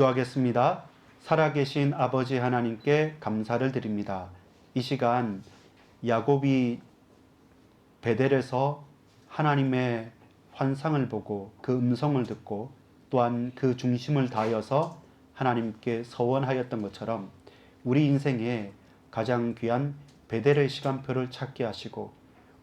기도하겠습니다. 살아계신 아버지 하나님께 감사를 드립니다. 이 시간 야곱이 베델에서 하나님의 환상을 보고 그 음성을 듣고 또한 그 중심을 다하여서 하나님께 서원하였던 것처럼 우리 인생에 가장 귀한 베델의 시간표를 찾게 하시고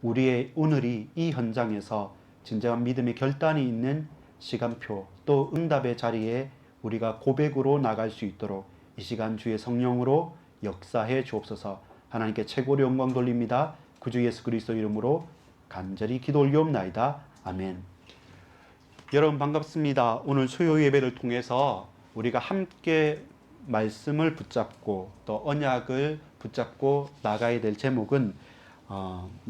우리의 오늘이 이 현장에서 진정한 믿음의 결단이 있는 시간표 또 응답의 자리에 우리가 고백으로 나갈 수 있도록 이 시간 주의 성령으로 역사해 주옵소서. 하나님께 최고로 영광 돌립니다. 구주 예수 그리스도 이름으로 간절히 기도 올리옵나이다. 아멘. 여러분 반갑습니다. 오늘 수요 예배를 통해서 우리가 함께 말씀을 붙잡고 또 언약을 붙잡고 나가야 될 제목은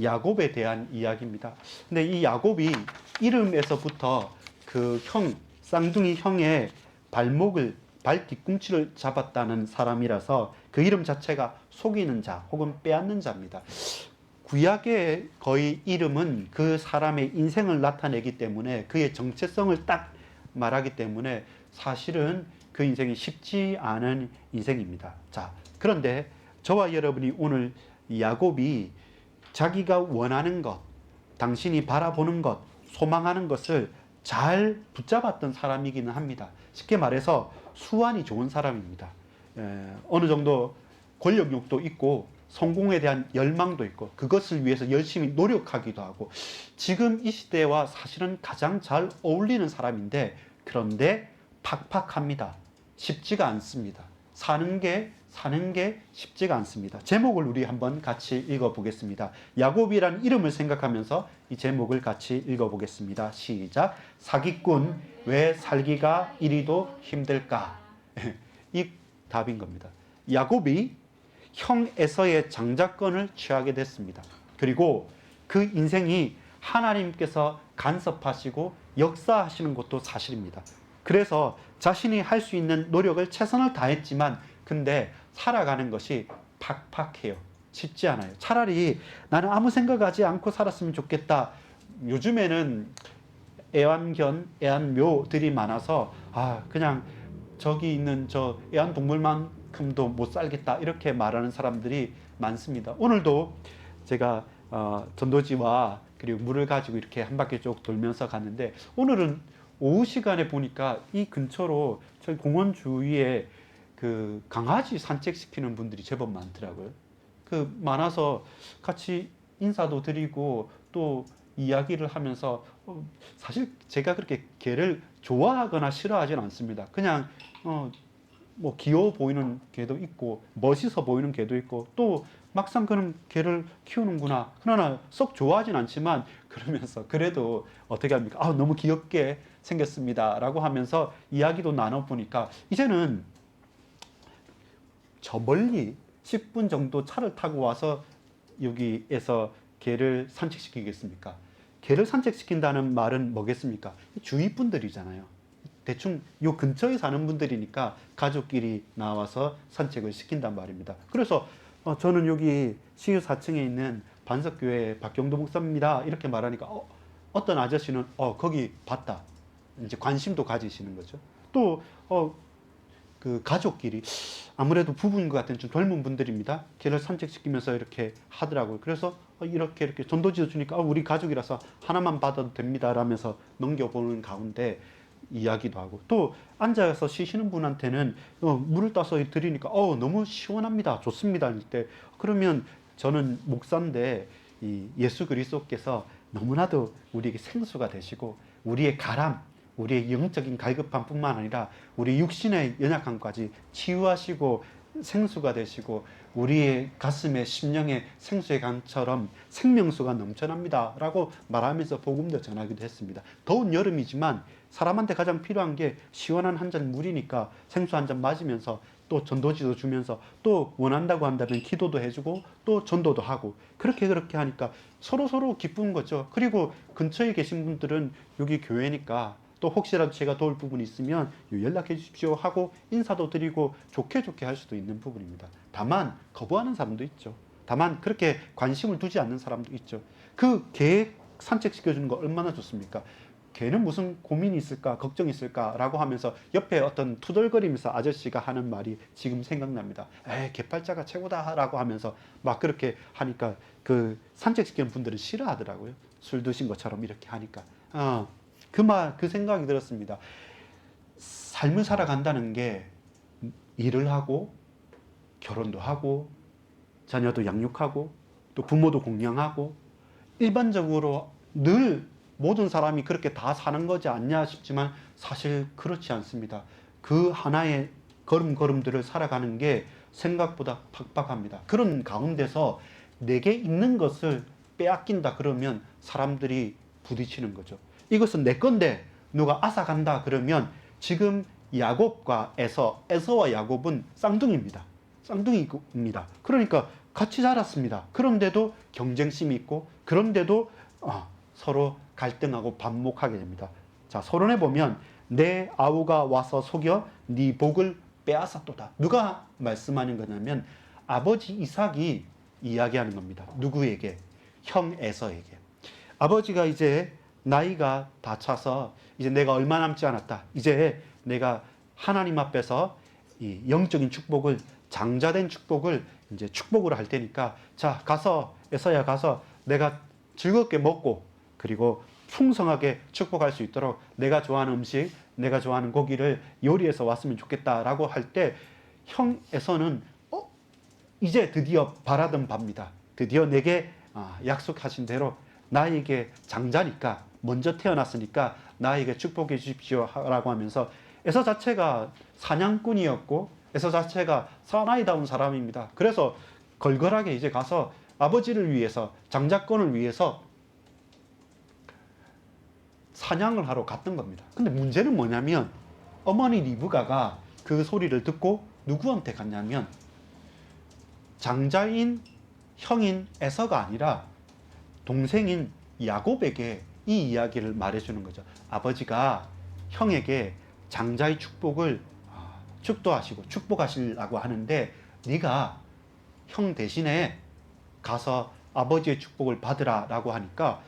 야곱에 대한 이야기입니다. 근데 이 야곱이 이름에서부터 그 쌍둥이 형의 발 뒤꿈치를 잡았다는 사람이라서 그 이름 자체가 속이는 자 혹은 빼앗는 자입니다. 구약의 거의 이름은 그 사람의 인생을 나타내기 때문에 그의 정체성을 딱 말하기 때문에 사실은 그 인생이 쉽지 않은 인생입니다. 자, 그런데 저와 여러분이 오늘 야곱이 자기가 원하는 것, 당신이 바라보는 것, 소망하는 것을 잘 붙잡았던 사람이기는 합니다. 쉽게 말해서 수완이 좋은 사람입니다. 어느 정도 권력욕도 있고 성공에 대한 열망도 있고 그것을 위해서 열심히 노력하기도 하고 지금 이 시대와 사실은 가장 잘 어울리는 사람인데 그런데 팍팍합니다. 쉽지가 않습니다. 사는 게 쉽지가 않습니다. 제목을 우리 한번 같이 읽어보겠습니다. 야곱이라는 이름을 생각하면서 이 제목을 같이 읽어보겠습니다. 시작. 사기꾼 왜 살기가 이리도 힘들까? 이 답인 겁니다. 야곱이 형 에서의 장자권을 취하게 됐습니다. 그리고 그 인생이 하나님께서 간섭하시고 역사하시는 것도 사실입니다. 그래서 자신이 할 수 있는 노력을 최선을 다했지만 근데 살아가는 것이 팍팍해요. 쉽지 않아요. 차라리 나는 아무 생각하지 않고 살았으면 좋겠다. 요즘에는 애완묘들이 많아서 그냥 저기 있는 저 애완동물만큼도 못 살겠다 이렇게 말하는 사람들이 많습니다. 오늘도 제가 전도지와 그리고 물을 가지고 이렇게 한 바퀴 쭉 돌면서 갔는데 오늘은 오후 시간에 보니까 이 근처로 저희 공원 주위에 그 강아지 산책시키는 분들이 제법 많더라고요. 많아서 같이 인사도 드리고 또 이야기를 하면서 사실 제가 그렇게 개를 좋아하거나 싫어하지는 않습니다. 그냥 뭐 귀여워 보이는 개도 있고 멋있어 보이는 개도 있고 또 막상 그런 개를 키우는구나. 그러나 썩 좋아하진 않지만 그러면서 그래도 어떻게 합니까? 너무 귀엽게 생겼습니다. 라고 하면서 이야기도 나눠보니까 이제는 저 멀리 10분 정도 차를 타고 와서 여기에서 개를 산책시키겠습니까? 개를 산책시킨다는 말은 뭐겠습니까? 주위 분들이잖아요. 대충 요 근처에 사는 분들이니까 가족끼리 나와서 산책을 시킨단 말입니다. 그래서 저는 여기 시유 4층에 있는 반석교회 박경도 목사입니다. 이렇게 말하니까 어떤 아저씨는 거기 봤다. 이제 관심도 가지시는 거죠. 또 그 가족끼리 아무래도 부부인 것 같은 좀 젊은 분들입니다. 개를 산책시키면서 이렇게 하더라고요. 그래서 이렇게 전도지도 주니까 우리 가족이라서 하나만 받아도 됩니다. 라면서 넘겨보는 가운데 이야기도 하고 또 앉아서 쉬시는 분한테는 물을 따서 드리니까 너무 시원합니다. 좋습니다. 할 때 그러면 저는 목사인데 이 예수 그리스도께서 너무나도 우리에게 생수가 되시고 우리의 가람 우리의 영적인 갈급함뿐만 아니라 우리 육신의 연약함까지 치유하시고 생수가 되시고 우리의 가슴에 심령의 생수의 강처럼 생명수가 넘쳐납니다. 라고 말하면서 복음도 전하기도 했습니다. 더운 여름이지만 사람한테 가장 필요한 게 시원한 한 잔 물이니까 생수 한 잔 맞으면서 또 전도지도 주면서 또 원한다고 한다면 기도도 해주고 또 전도도 하고 그렇게 하니까 서로 기쁜 거죠. 그리고 근처에 계신 분들은 여기 교회니까 또 혹시라도 제가 도울 부분이 있으면 연락해 주십시오 하고 인사도 드리고 좋게 할 수도 있는 부분입니다. 다만 거부하는 사람도 있죠. 다만 그렇게 관심을 두지 않는 사람도 있죠. 그 개 산책시켜주는 거 얼마나 좋습니까? 걔는 무슨 고민이 있을까, 걱정이 있을까라고 하면서 옆에 어떤 투덜거리면서 아저씨가 하는 말이 지금 생각납니다. 에이, 개팔자가 최고다라고 하면서 막 그렇게 하니까 그 산책시키는 분들은 싫어하더라고요. 술 드신 것처럼 이렇게 하니까. 그 생각이 들었습니다. 삶을 살아간다는 게 일을 하고 결혼도 하고 자녀도 양육하고 또 부모도 공양하고 일반적으로 늘 모든 사람이 그렇게 다 사는 거지 않냐 싶지만 사실 그렇지 않습니다. 그 하나의 걸음걸음들을 살아가는 게 생각보다 팍팍합니다. 그런 가운데서 내게 있는 것을 빼앗긴다 그러면 사람들이 부딪히는 거죠. 이것은 내 건데 누가 앗아간다 그러면 지금 야곱과 에서와 야곱은 쌍둥이입니다. 쌍둥이입니다. 그러니까 같이 자랐습니다. 그런데도 경쟁심이 있고 그런데도 서로 갈등하고 반목하게 됩니다. 자, 서론에 보면 내 아우가 와서 속여 네 복을 빼앗았도다. 누가 말씀하는 거냐면 아버지 이삭이 이야기하는 겁니다. 누구에게? 형 에서에게. 아버지가 이제 나이가 다 차서 이제 내가 얼마 남지 않았다. 이제 내가 하나님 앞에서 이 영적인 축복을, 장자된 축복을 이제 축복으로 할 테니까 자, 가서 에서야 가서 내가 즐겁게 먹고 그리고 풍성하게 축복할 수 있도록 내가 좋아하는 음식, 내가 좋아하는 고기를 요리해서 왔으면 좋겠다라고 할 때 형에서는 이제 드디어 바라던 바입니다. 드디어 내게 약속하신 대로 나에게 장자니까 먼저 태어났으니까 나에게 축복해 주십시오 라고 하면서 에서 자체가 사냥꾼이었고 에서 자체가 사나이다운 사람입니다. 그래서 걸걸하게 이제 가서 아버지를 위해서 장자권을 위해서 사냥을 하러 갔던 겁니다. 근데 문제는 뭐냐면 어머니 리브가가 그 소리를 듣고 누구한테 갔냐면 장자인 형인 에서가 아니라 동생인 야곱에게 이 이야기를 말해주는 거죠. 아버지가 형에게 장자의 축복을 축도하시고 축복하시려고 하는데 네가 형 대신에 가서 아버지의 축복을 받으라 라고 하니까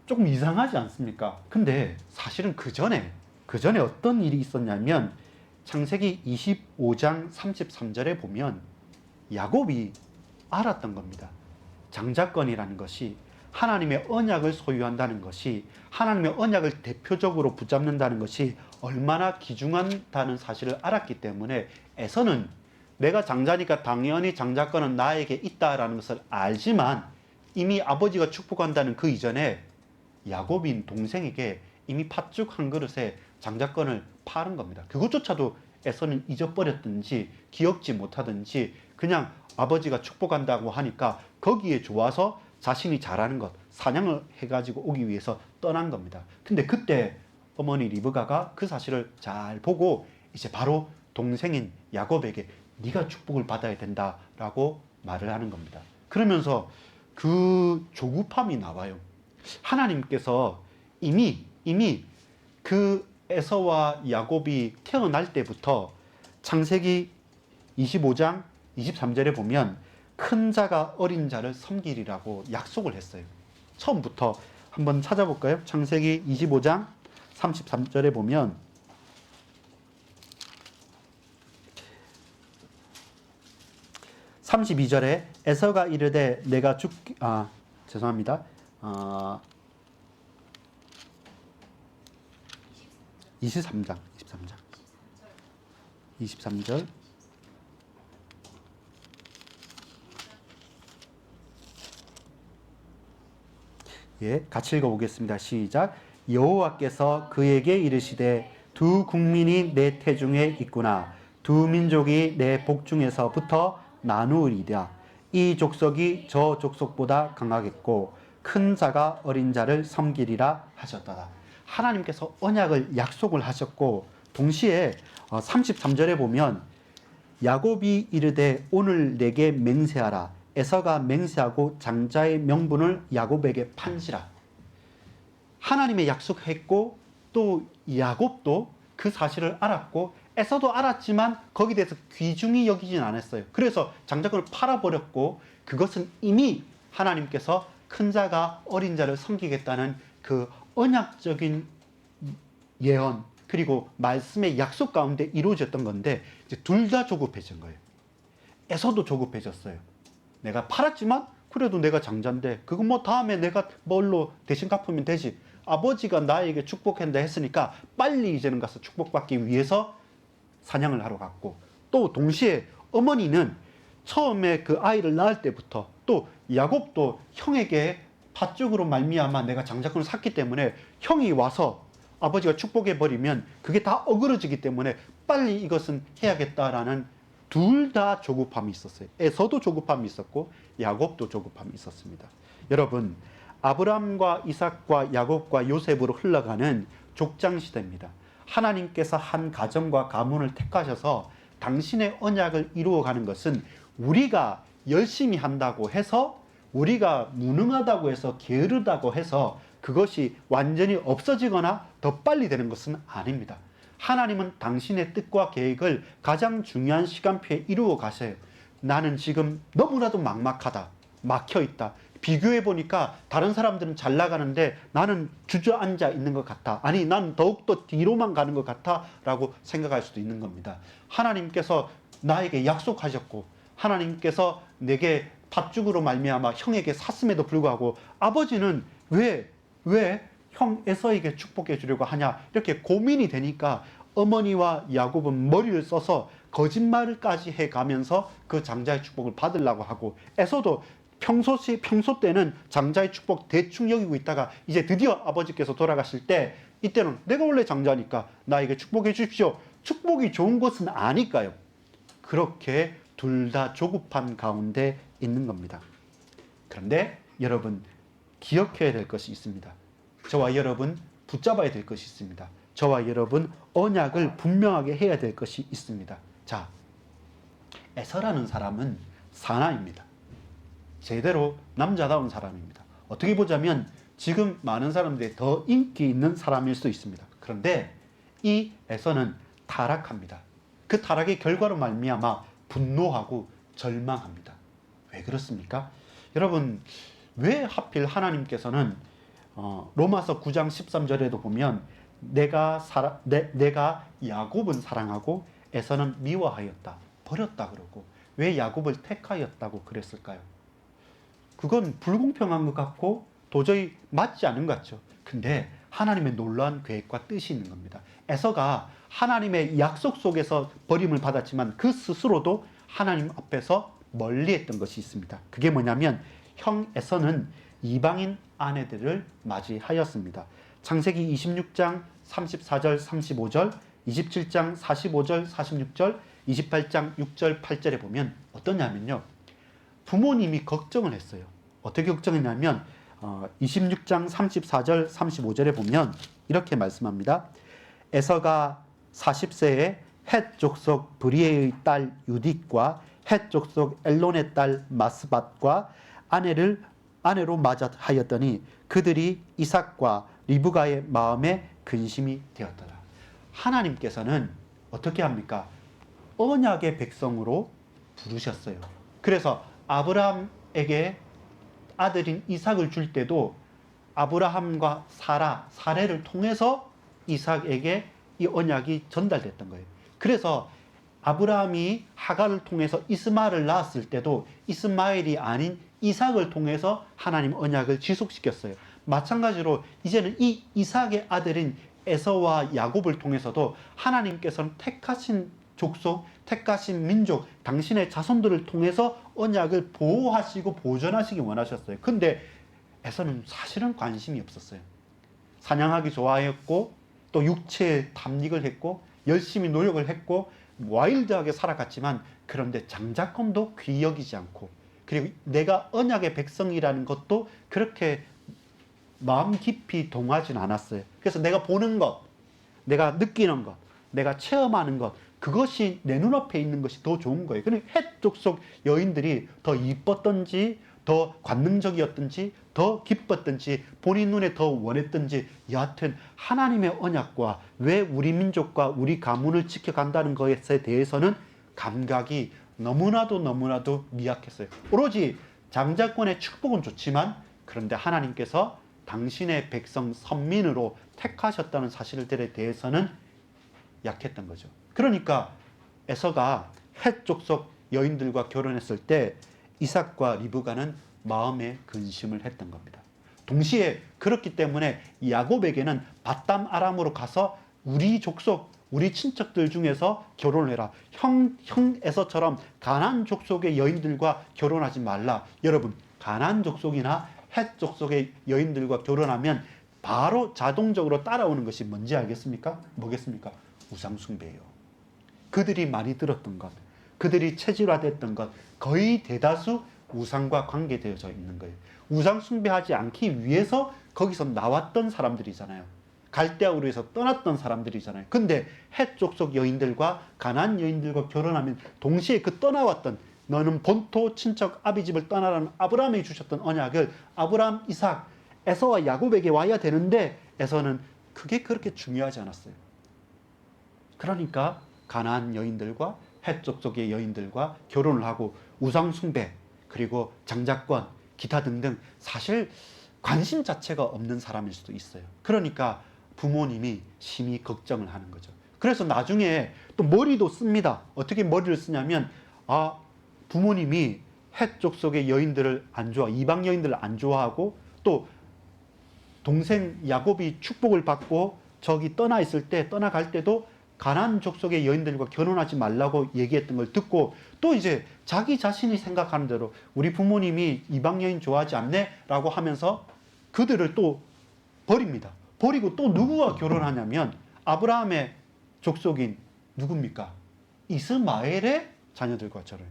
조금 이상하지 않습니까? 근데 사실은 그 전에 어떤 일이 있었냐면 창세기 25장 33절에 보면 야곱이 알았던 겁니다. 장자권이라는 것이 하나님의 언약을 소유한다는 것이 하나님의 언약을 대표적으로 붙잡는다는 것이 얼마나 귀중하다는 사실을 알았기 때문에 에서는 내가 장자니까 당연히 장자권은 나에게 있다라는 것을 알지만 이미 아버지가 축복한다는 그 이전에 야곱인 동생에게 이미 팥죽 한 그릇에 장자권을 파는 겁니다. 그것조차도 에서는 잊어버렸든지 기억지 못하든지 그냥 아버지가 축복한다고 하니까 거기에 좋아서 자신이 잘하는 것, 사냥을 해가지고 오기 위해서 떠난 겁니다. 근데 그때 어머니 리브가가 그 사실을 잘 보고 이제 바로 동생인 야곱에게 네가 축복을 받아야 된다라고 말을 하는 겁니다. 그러면서 그 조급함이 나와요. 하나님께서 이미 그 에서와 야곱이 태어날 때부터 창세기 25장 23절에 보면 큰 자가 어린 자를 섬기리라고 약속을 했어요. 처음부터 한번 찾아볼까요? 창세기 25장 33절에 보면 32절에 에서가 이르되 내가 죄송합니다. 23절 예, 같이 읽어보겠습니다. 시작. 여호와께서 그에게 이르시되 두 국민이 내 태중에 있구나. 두 민족이 내 복중에서부터 나누리라. 이 족속이 저 족속보다 강하겠고 큰 자가 어린 자를 섬기리라 하셨다. 하나님께서 언약을 약속을 하셨고 동시에 33절에 보면 야곱이 이르되 오늘 내게 맹세하라. 에서가 맹세하고 장자의 명분을 야곱에게 판시라. 하나님의 약속했고 또 야곱도 그 사실을 알았고 에서도 알았지만 거기에 대해서 귀중히 여기진 않았어요. 그래서 장자권을 팔아버렸고 그것은 이미 하나님께서 큰 자가 어린 자를 섬기겠다는 그 언약적인 예언 그리고 말씀의 약속 가운데 이루어졌던 건데 이제 둘 다 조급해진 거예요. 에서도 조급해졌어요. 내가 팔았지만 그래도 내가 장자인데 그거 뭐 다음에 내가 뭘로 대신 갚으면 되지. 아버지가 나에게 축복한다 했으니까 빨리 이제는 가서 축복받기 위해서 사냥을 하러 갔고, 또 동시에 어머니는 처음에 그 아이를 낳을 때부터 또 야곱도 형에게 팥죽으로 말미암아 내가 장자권을 샀기 때문에 형이 와서 아버지가 축복해 버리면 그게 다 어그러지기 때문에 빨리 이것은 해야겠다라는 둘 다 조급함이 있었어요. 에서도 조급함이 있었고 야곱도 조급함이 있었습니다. 여러분, 아브라함과 이삭과 야곱과 요셉으로 흘러가는 족장 시대입니다. 하나님께서 한 가정과 가문을 택하셔서 당신의 언약을 이루어가는 것은 우리가 열심히 한다고 해서, 우리가 무능하다고 해서, 게으르다고 해서 그것이 완전히 없어지거나 더 빨리 되는 것은 아닙니다. 하나님은 당신의 뜻과 계획을 가장 중요한 시간표에 이루어 가세요. 나는 지금 너무나도 막막하다, 막혀있다, 비교해보니까 다른 사람들은 잘 나가는데 나는 주저앉아 있는 것 같아, 아니 난 더욱더 뒤로만 가는 것 같아 라고 생각할 수도 있는 겁니다. 하나님께서 나에게 약속하셨고 하나님께서 내게 팥죽으로 말미암아 형에게 샀음에도 불구하고 아버지는 왜 형 에서에게 축복해 주려고 하냐, 이렇게 고민이 되니까 어머니와 야곱은 머리를 써서 거짓말까지 해가면서 그 장자의 축복을 받으려고 하고, 에서도 평소 때는 장자의 축복 대충 여기고 있다가 이제 드디어 아버지께서 돌아가실 때 이때는 내가 원래 장자니까 나에게 축복해 주십시오. 축복이 좋은 것은 아니까요. 그렇게 둘 다 조급한 가운데 있는 겁니다. 그런데 여러분, 기억해야 될 것이 있습니다. 저와 여러분 붙잡아야 될 것이 있습니다. 저와 여러분 언약을 분명하게 해야 될 것이 있습니다. 자, 에서라는 사람은 사나입니다. 제대로 남자다운 사람입니다. 어떻게 보자면 지금 많은 사람들이 더 인기 있는 사람일 수 있습니다. 그런데 이 에서는 타락합니다. 그 타락의 결과로 말미암아 분노하고 절망합니다. 왜 그렇습니까? 여러분, 왜 하필 하나님께서는 로마서 9장 13절에도 보면 내가 야곱은 사랑하고 에서는 미워하였다, 버렸다 그러고, 왜 야곱을 택하였다고 그랬을까요? 그건 불공평한 것 같고 도저히 맞지 않은 것 같죠. 근데 하나님의 놀라운 계획과 뜻이 있는 겁니다. 에서가 하나님의 약속 속에서 버림을 받았지만 그 스스로도 하나님 앞에서 멀리했던 것이 있습니다. 그게 뭐냐면 형 에서는 이방인 아내들을 맞이하였습니다. 창세기 26장 34절 35절, 27장 45절 46절, 28장 6절 8절에 보면 어떠냐면요, 부모님이 걱정을 했어요. 어떻게 걱정했냐면 26장 34절 35절에 보면 이렇게 말씀합니다. 에서가 40세에 헷 족속 브리에의 딸 유딧과 헷 족속 엘론의 딸 마스밧과 아내로 맞아 하였더니 그들이 이삭과 리브가의 마음에 근심이 되었더라. 하나님께서는 어떻게 합니까? 언약의 백성으로 부르셨어요. 그래서 아브라함에게 아들인 이삭을 줄 때도 아브라함과 사레를 통해서 이삭에게 이 언약이 전달됐던 거예요. 그래서 아브라함이 하갈을 통해서 이스마엘을 낳았을 때도 이스마엘이 아닌 이삭을 통해서 하나님 언약을 지속시켰어요. 마찬가지로 이제는 이 이삭의 아들인 에서와 야곱을 통해서도 하나님께서는 택하신 족속, 택하신 민족, 당신의 자손들을 통해서 언약을 보호하시고 보존하시기 원하셨어요. 근데 에서는 사실은 관심이 없었어요. 사냥하기 좋아했고 또 육체에 탐닉을 했고 열심히 노력을 했고 와일드하게 살아갔지만, 그런데 장자권도 귀히 여기지 않고, 그리고 내가 언약의 백성이라는 것도 그렇게 마음 깊이 동하진 않았어요. 그래서 내가 보는 것, 내가 느끼는 것, 내가 체험하는 것, 그것이 내 눈앞에 있는 것이 더 좋은 거예요. 그러니까 헷 족속 여인들이 더 이뻤던지, 더 관능적이었던지, 더 기뻤던지, 본인 눈에 더 원했던지, 여하튼 하나님의 언약과 왜 우리 민족과 우리 가문을 지켜간다는 것에 대해서는 감각이 너무나도 미약했어요. 오로지 장자권의 축복은 좋지만, 그런데 하나님께서 당신의 백성 선민으로 택하셨다는 사실들에 대해서는 약했던 거죠. 그러니까 에서가 헷 족속 여인들과 결혼했을 때 이삭과 리브가는 마음에 근심을 했던 겁니다. 동시에 그렇기 때문에 야곱에게는 바담 아람으로 가서 우리 족속, 우리 친척들 중에서 결혼을 해라. 형 에서처럼 가나안 족속의 여인들과 결혼하지 말라. 여러분, 가나안 족속이나 헷 족속의 여인들과 결혼하면 바로 자동적으로 따라오는 것이 뭔지 알겠습니까? 뭐겠습니까? 우상숭배예요. 그들이 많이 들었던 것, 그들이 체질화됐던 것, 거의 대다수 우상과 관계되어져 있는 거예요. 우상 숭배하지 않기 위해서 거기서 나왔던 사람들이잖아요. 갈대아우르 에서 떠났던 사람들이잖아요. 근데 헷 족속 여인들과 가나안 여인들과 결혼하면 동시에 그 떠나왔던, 너는 본토 친척 아비집을 떠나라는 아브라함이 주셨던 언약을 아브라함, 이삭, 에서와 야곱에게 와야 되는데 에서는 그게 그렇게 중요하지 않았어요. 그러니까 가나안 여인들과 헷 족속의 여인들과 결혼을 하고 우상 숭배, 그리고 장자권, 기타 등등 사실 관심 자체가 없는 사람일 수도 있어요. 그러니까 부모님이 심히 걱정을 하는 거죠. 그래서 나중에 또 머리도 씁니다. 어떻게 머리를 쓰냐면, 부모님이 헷 족속의 여인들을 안 좋아, 이방 여인들을 안 좋아하고, 또 동생 야곱이 축복을 받고 저기 떠나갈 때도 가나안 족속의 여인들과 결혼하지 말라고 얘기했던 걸 듣고, 또 이제 자기 자신이 생각하는 대로 우리 부모님이 이방 여인 좋아하지 않네? 라고 하면서 그들을 또 버립니다. 버리고 또 누구와 결혼하냐면 아브라함의 족속인 누굽니까? 이스마엘의 자녀들과 결혼.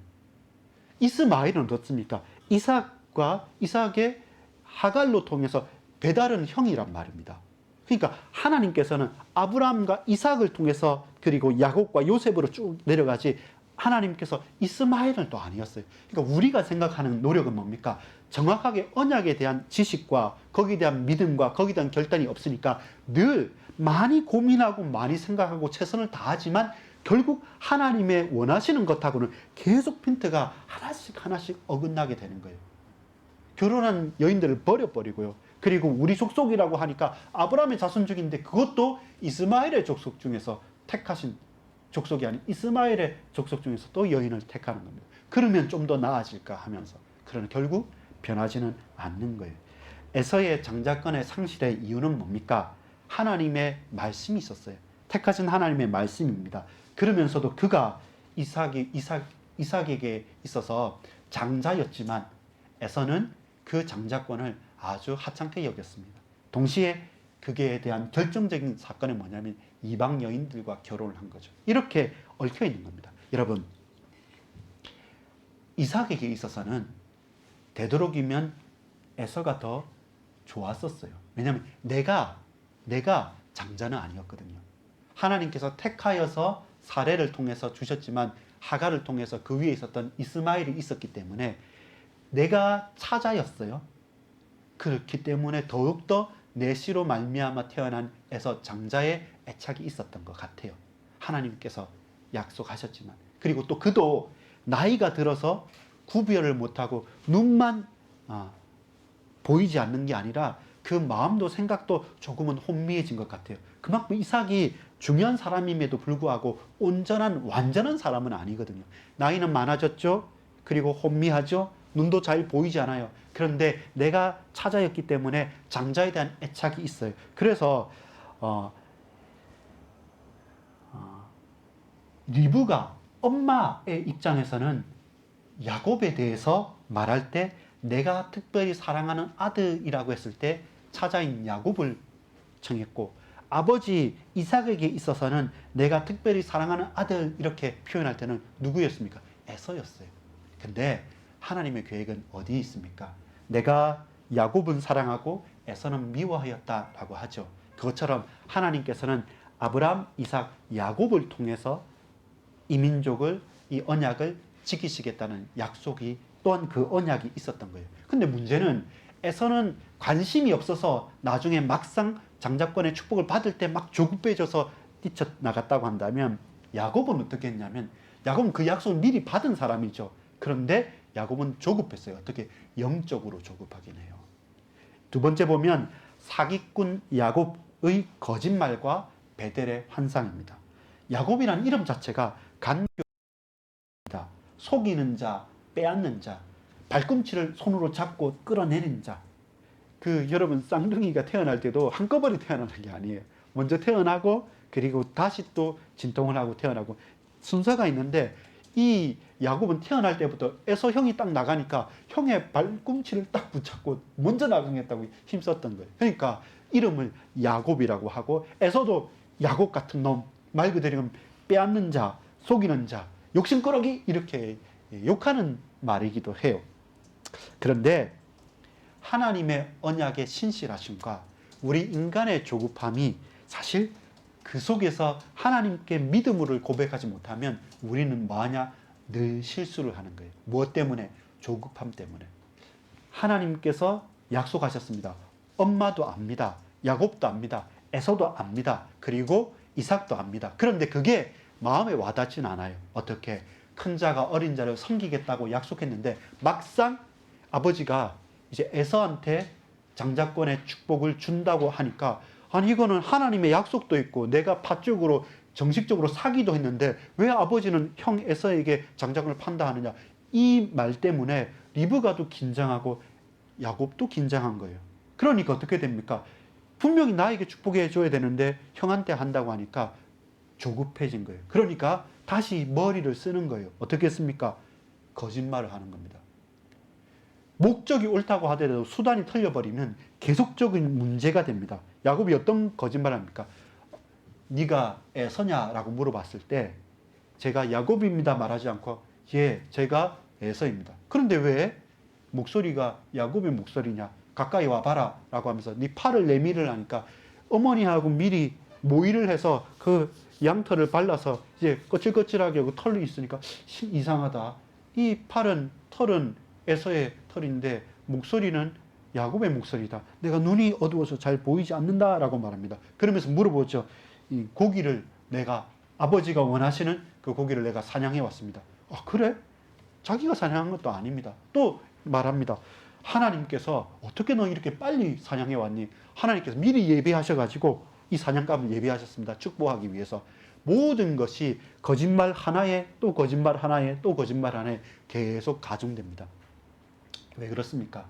이스마엘은 어떻습니까? 이삭의 하갈로 통해서 배다른 형이란 말입니다. 그러니까 하나님께서는 아브라함과 이삭을 통해서, 그리고 야곱과 요셉으로 쭉 내려가지, 하나님께서 이스마엘은 또 아니었어요. 그러니까 우리가 생각하는 노력은 뭡니까? 정확하게 언약에 대한 지식과 거기에 대한 믿음과 거기에 대한 결단이 없으니까 늘 많이 고민하고 많이 생각하고 최선을 다하지만 결국 하나님의 원하시는 것하고는 계속 핀트가 하나씩 어긋나게 되는 거예요. 결혼한 여인들을 버려버리고요. 그리고 우리 족속이라고 하니까 아브라함의 자손 중인데 그것도 이스마엘의 족속 중에서 택하신 족속이 아닌 이스마엘의 족속 중에서 또 여인을 택하는 겁니다. 그러면 좀 더 나아질까 하면서, 그러나 결국 변하지는 않는 거예요. 에서의 장자권의 상실의 이유는 뭡니까? 하나님의 말씀이 있었어요. 택하신 하나님의 말씀입니다. 그러면서도 그가 이삭에게 있어서 장자였지만 에서는 그 장자권을 아주 하찮게 여겼습니다. 동시에 그에 대한 결정적인 사건은 뭐냐면 이방 여인들과 결혼을 한 거죠. 이렇게 얽혀 있는 겁니다. 여러분, 이삭에게 있어서는 되도록이면 에서가 더 좋았었어요. 왜냐하면 내가 장자는 아니었거든요. 하나님께서 택하여서 사례를 통해서 주셨지만 하갈을 통해서 그 위에 있었던 이스마엘이 있었기 때문에 내가 차자였어요. 그렇기 때문에 더욱더 내 씨로 말미암아 태어난 에서 장자의 애착이 있었던 것 같아요. 하나님께서 약속하셨지만. 그리고 또 그도 나이가 들어서 구별을 못하고 눈만 보이지 않는 게 아니라 그 마음도 생각도 조금은 혼미해진 것 같아요. 그만큼 이삭이 중요한 사람임에도 불구하고 완전한 사람은 아니거든요. 나이는 많아졌죠. 그리고 혼미하죠. 눈도 잘 보이지 않아요. 그런데 내가 차자였기 때문에 장자에 대한 애착이 있어요. 그래서 리브가 엄마의 입장에서는 야곱에 대해서 말할 때 내가 특별히 사랑하는 아들이라고 했을 때 차자인 야곱을 청했고, 아버지 이삭에게 있어서는 내가 특별히 사랑하는 아들 이렇게 표현할 때는 누구였습니까? 에서였어요. 근데 하나님의 계획은 어디에 있습니까? 내가 야곱은 사랑하고 에서는 미워하였다라고 하죠. 그것처럼 하나님께서는 아브라함, 이삭, 야곱을 통해서 이 민족을, 이 언약을 지키시겠다는 약속이, 또한 그 언약이 있었던 거예요. 근데 문제는 에서는 관심이 없어서 나중에 막상 장자권의 축복을 받을 때 막 조급해져서 뛰쳐나갔다고 한다면, 야곱은 어떻게 했냐면, 야곱은 그 약속을 미리 받은 사람이죠. 그런데 야곱은 조급했어요. 어떻게? 영적으로 조급하긴 해요. 두 번째 보면 사기꾼 야곱의 거짓말과 베델의 환상입니다. 야곱이라는 이름 자체가 간교입니다. 속이는 자, 빼앗는 자, 발꿈치를 손으로 잡고 끌어내는 자. 여러분 쌍둥이가 태어날 때도 한꺼번에 태어나는 게 아니에요. 먼저 태어나고 그리고 다시 또 진통을 하고 태어나고 순서가 있는데, 이 야곱은 태어날 때부터 에서 형이 딱 나가니까 형의 발꿈치를 딱 붙잡고 먼저 나가겠다고 힘썼던 거예요. 그러니까 이름을 야곱이라고 하고, 에서도 야곱 같은 놈, 말 그대로 빼앗는 자, 속이는 자, 욕심꾸러기, 이렇게 욕하는 말이기도 해요. 그런데 하나님의 언약의 신실하심과 우리 인간의 조급함이 사실 그 속에서 하나님께 믿음을 고백하지 못하면 우리는 뭐하냐? 늘 실수를 하는 거예요. 무엇 때문에? 조급함 때문에. 하나님께서 약속하셨습니다. 엄마도 압니다. 야곱도 압니다. 에서도 압니다. 그리고 이삭도 압니다. 그런데 그게 마음에 와닿지는 않아요. 어떻게? 큰 자가 어린 자를 섬기겠다고 약속했는데 막상 아버지가 이제 에서한테 장자권의 축복을 준다고 하니까, 아니 이거는 하나님의 약속도 있고 내가 팥죽으로 정식적으로 사기도 했는데 왜 아버지는 형 에서에게 장자권을 판다 하느냐. 이 말 때문에 리브가도 긴장하고 야곱도 긴장한 거예요. 그러니까 어떻게 됩니까? 분명히 나에게 축복해 줘야 되는데 형한테 한다고 하니까 조급해진 거예요. 그러니까 다시 머리를 쓰는 거예요. 어떻게 했습니까? 거짓말을 하는 겁니다. 목적이 옳다고 하더라도 수단이 틀려버리면 계속적인 문제가 됩니다. 야곱이 어떤 거짓말을 합니까? 네가 에서냐라고 물어봤을 때 제가 야곱입니다 말하지 않고, 예, 제가 에서입니다. 그런데 왜 목소리가 야곱의 목소리냐? 가까이 와봐라 라고 하면서 네 팔을 내밀을 하니까 어머니하고 미리 모의를 해서 그 양털을 발라서 이제 거칠거칠하게 하고 털이 있으니까 이상하다. 이 팔은, 털은 에서의 털인데 목소리는 야곱의 목소리다. 내가 눈이 어두워서 잘 보이지 않는다라고 말합니다. 그러면서 물어보죠. 이 고기를 내가, 아버지가 원하시는 그 고기를 내가 사냥해 왔습니다. 아, 그래? 자기가 사냥한 것도 아닙니다. 또 말합니다. 하나님께서 어떻게 너 이렇게 빨리 사냥해 왔니? 하나님께서 미리 예비하셔가지고 이 사냥감을 예비하셨습니다. 축복하기 위해서. 모든 것이 거짓말 하나에 또 거짓말 하나에 또 거짓말 하나에 계속 가중됩니다. 왜 그렇습니까?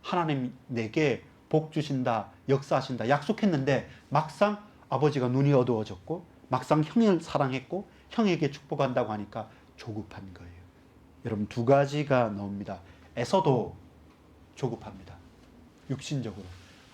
하나님 내게 복 주신다, 역사하신다 약속했는데 막상 아버지가 눈이 어두워졌고 막상 형을 사랑했고 형에게 축복한다고 하니까 조급한 거예요. 여러분 두 가지가 나옵니다. 에서도 조급합니다. 육신적으로.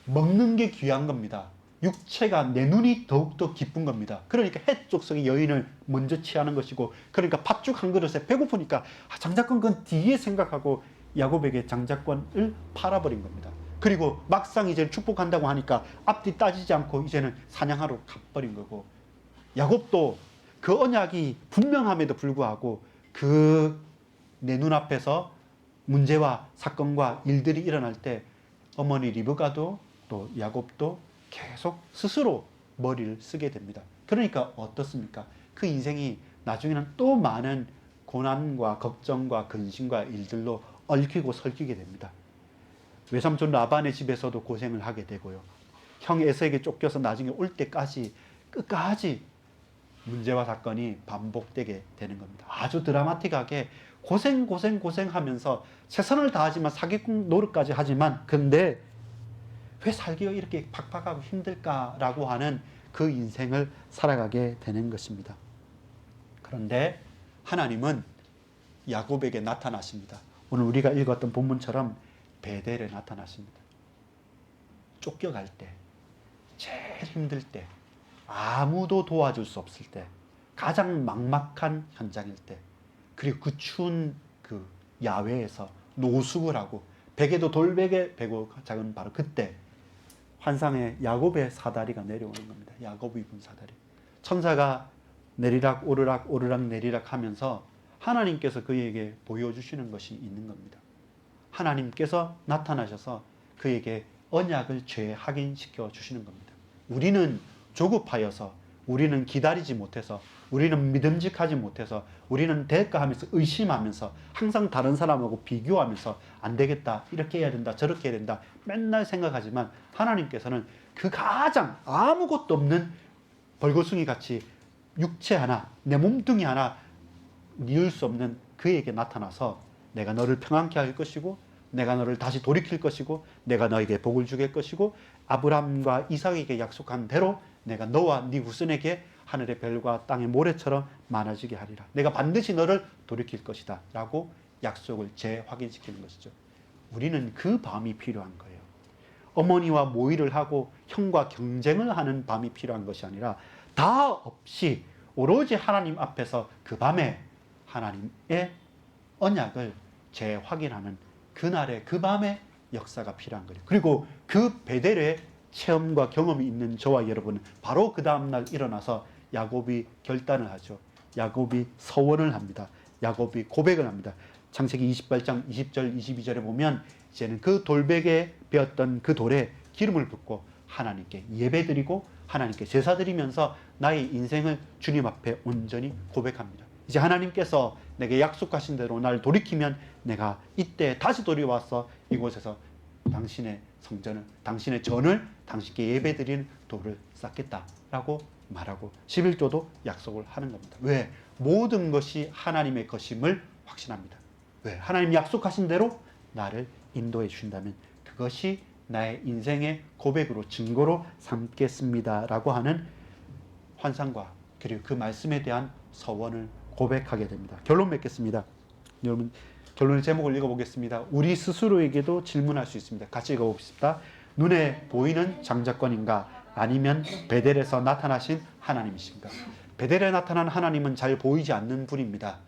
먹는 게 귀한 겁니다. 육체가, 내 눈이 더욱더 기쁜 겁니다. 그러니까 해족성의 여인을 먼저 취하는 것이고, 그러니까 팥죽 한 그릇에 배고프니까 장자권 건 뒤에 생각하고 야곱에게 장자권을 팔아버린 겁니다. 그리고 막상 이제 축복한다고 하니까 앞뒤 따지지 않고 이제는 사냥하러 가버린 거고, 야곱도 그 언약이 분명함에도 불구하고 그 내 눈앞에서 문제와 사건과 일들이 일어날 때 어머니 리브가도 또 야곱도 계속 스스로 머리를 쓰게 됩니다. 그러니까 어떻습니까? 그 인생이 나중에는 또 많은 고난과 걱정과 근심과 일들로 얽히고 설키게 됩니다. 외삼촌 라반의 집에서도 고생을 하게 되고요. 형 에서에게 쫓겨서 나중에 올 때까지 끝까지 문제와 사건이 반복되게 되는 겁니다. 아주 드라마틱하게 고생하면서 최선을 다하지만 사기꾼 노릇까지 하지만, 근데 왜 살기가 이렇게 팍팍하고 힘들까라고 하는 그 인생을 살아가게 되는 것입니다. 그런데 하나님은 야곱에게 나타나십니다. 오늘 우리가 읽었던 본문처럼 베델에 나타나십니다. 쫓겨갈 때, 제일 힘들 때, 아무도 도와줄 수 없을 때, 가장 막막한 현장일 때, 그리고 그 추운 그 야외에서 노숙을 하고 베개도 돌베개 베고 작은 바로 그때 환상의 야곱의 사다리가 내려오는 겁니다. 야곱이 입은 사다리. 천사가 내리락 오르락 오르락 내리락 하면서 하나님께서 그에게 보여주시는 것이 있는 겁니다. 하나님께서 나타나셔서 그에게 언약을 재확인시켜 주시는 겁니다. 우리는 조급하여서 우리는 기다리지 못해서, 우리는 믿음직하지 못해서, 우리는 대가하면서 의심하면서 항상 다른 사람하고 비교하면서 안 되겠다, 이렇게 해야 된다, 저렇게 해야 된다 맨날 생각하지만, 하나님께서는 그 가장 아무것도 없는 벌거숭이 같이 육체 하나, 내 몸뚱이 하나 니을 수 없는 그에게 나타나서 내가 너를 평안케 할 것이고, 내가 너를 다시 돌이킬 것이고, 내가 너에게 복을 주게 것이고, 아브라함과 이삭에게 약속한 대로 내가 너와 네 후손에게 하늘의 별과 땅의 모래처럼 많아지게 하리라. 내가 반드시 너를 돌이킬 것이다 라고 약속을 재확인시키는 것이죠. 우리는 그 밤이 필요한 거예요. 어머니와 모의를 하고 형과 경쟁을 하는 밤이 필요한 것이 아니라, 다 없이 오로지 하나님 앞에서 그 밤에 하나님의 언약을 재확인하는 그날의 그 밤의 역사가 필요한 거예요. 그리고 그 베델의 체험과 경험이 있는 저와 여러분은 바로 그 다음날 일어나서 야곱이 결단을 하죠. 야곱이 서원을 합니다. 야곱이 고백을 합니다. 창세기 28장 20절 22절에 보면 이제는 그 돌베개에 베었던 그 돌에 기름을 붓고 하나님께 예배드리고 하나님께 제사드리면서 나의 인생을 주님 앞에 온전히 고백합니다. 이제 하나님께서 내게 약속하신 대로 날 돌이키면 내가 이때 다시 돌이와서 이곳에서 당신의 성전을, 당신의 전을, 당신께 예배드리는 돌을 쌓겠다라고 말하고 11조도 약속을 하는 겁니다. 왜? 모든 것이 하나님의 것임을 확신합니다. 왜? 하나님 약속하신 대로 나를 인도해 주신다면 그것이 나의 인생의 고백으로, 증거로 삼겠습니다라고 하는 환상과 그리고 그 말씀에 대한 서원을 고백하게 됩니다. 결론 맺겠습니다. 여러분, 결론의 제목을 읽어보겠습니다. 우리 스스로에게도 질문할 수 있습니다. 같이 읽어봅시다. 눈에 보이는 장자권인가? 아니면 베델에서 나타나신 하나님이신가? 베델에 나타난 하나님은 잘 보이지 않는 분입니다.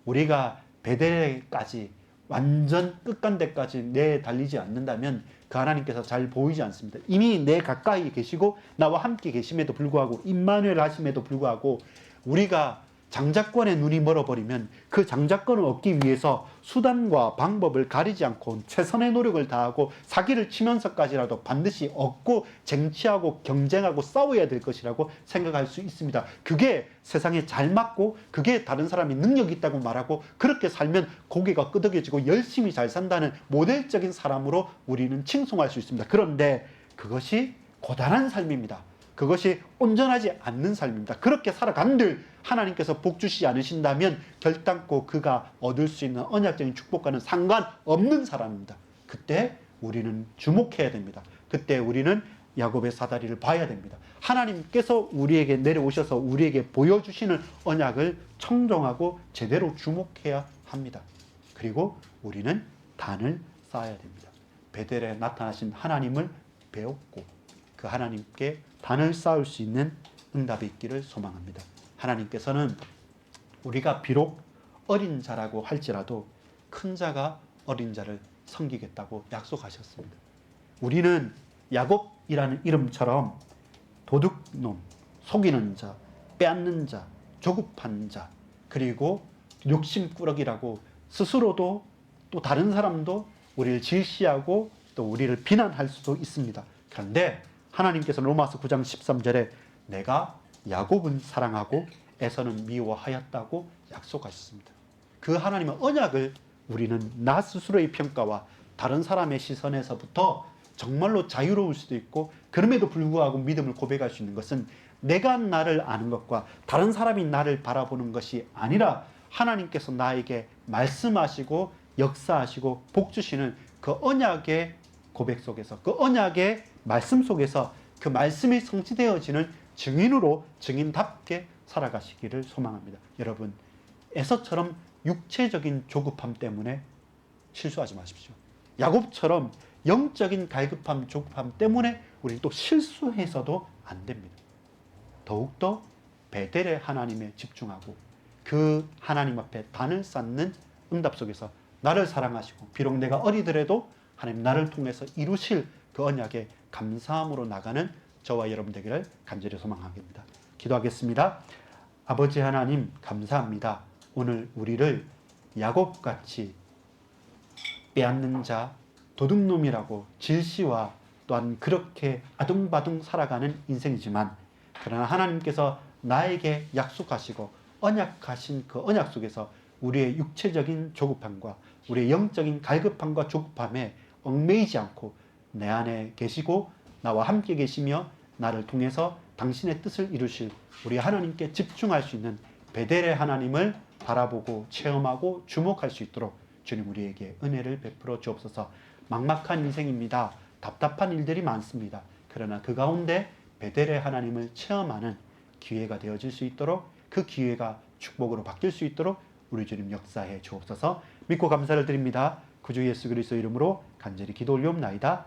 우리가 베델까지 완전 끝간데까지 내달리지 않는다면 그 하나님께서 잘 보이지 않습니다. 이미 내 가까이 계시고 나와 함께 계심에도 불구하고, 임마누엘 하심에도 불구하고 우리가 장자권의 눈이 멀어버리면 그 장자권을 얻기 위해서 수단과 방법을 가리지 않고 최선의 노력을 다하고 사기를 치면서까지라도 반드시 얻고 쟁취하고 경쟁하고 싸워야 될 것이라고 생각할 수 있습니다. 그게 세상에 잘 맞고 그게 다른 사람이 능력이 있다고 말하고 그렇게 살면 고개가 끄덕여지고 열심히 잘 산다는 모델적인 사람으로 우리는 칭송할 수 있습니다. 그런데 그것이 고단한 삶입니다. 그것이 온전하지 않는 삶입니다. 그렇게 살아간들 하나님께서 복 주시지 않으신다면 결단코 그가 얻을 수 있는 언약적인 축복과는 상관없는 사람입니다. 그때 우리는 주목해야 됩니다. 그때 우리는 야곱의 사다리를 봐야 됩니다. 하나님께서 우리에게 내려오셔서 우리에게 보여주시는 언약을 청정하고 제대로 주목해야 합니다. 그리고 우리는 단을 쌓아야 됩니다. 베델에 나타나신 하나님을 배웠고 그 하나님께 단을 쌓을 수 있는 응답이 있기를 소망합니다. 하나님께서는 우리가 비록 어린 자라고 할지라도 큰 자가 어린 자를 섬기겠다고 약속하셨습니다. 우리는 야곱이라는 이름처럼 도둑놈, 속이는 자, 빼앗는 자, 조급한 자, 그리고 욕심꾸러기라고 스스로도 또 다른 사람도 우리를 질시하고 또 우리를 비난할 수도 있습니다. 그런데 하나님께서 로마서 9장 13절에 내가 야곱은 사랑하고 에서는 미워하였다고 약속하셨습니다. 그 하나님의 언약을 우리는 나 스스로의 평가와 다른 사람의 시선에서부터 정말로 자유로울 수도 있고, 그럼에도 불구하고 믿음을 고백할 수 있는 것은 내가 나를 아는 것과 다른 사람이 나를 바라보는 것이 아니라 하나님께서 나에게 말씀하시고 역사하시고 복 주시는 그 언약의 고백 속에서, 그 언약의 말씀 속에서 그 말씀이 성취되어지는 증인으로 증인답게 살아가시기를 소망합니다. 여러분, 에서처럼 육체적인 조급함 때문에 실수하지 마십시오. 야곱처럼 영적인 갈급함, 조급함 때문에 우리는 또 실수해서도 안 됩니다. 더욱더 베델의 하나님에 집중하고 그 하나님 앞에 단을 쌓는 응답 속에서 나를 사랑하시고 비록 내가 어리더라도 하나님 나를 통해서 이루실 그 언약에 감사함으로 나가는 저와 여러분 되기를 간절히 소망합니다. 기도하겠습니다. 아버지 하나님 감사합니다. 오늘 우리를 야곱같이 빼앗는 자, 도둑놈이라고 질시와 또한 그렇게 아둥바둥 살아가는 인생이지만, 그러나 하나님께서 나에게 약속하시고 언약하신 그 언약 속에서 우리의 육체적인 조급함과 우리의 영적인 갈급함과 조급함에 얽매이지 않고 내 안에 계시고 나와 함께 계시며 나를 통해서 당신의 뜻을 이루실 우리 하나님께 집중할 수 있는 베델의 하나님을 바라보고 체험하고 주목할 수 있도록 주님 우리에게 은혜를 베풀어 주옵소서. 막막한 인생입니다. 답답한 일들이 많습니다. 그러나 그 가운데 베델의 하나님을 체험하는 기회가 되어질 수 있도록 그 기회가 축복으로 바뀔 수 있도록 우리 주님 역사해 주옵소서. 믿고 감사를 드립니다. 구주 예수 그리스도 이름으로 간절히 기도 올리옵나이다.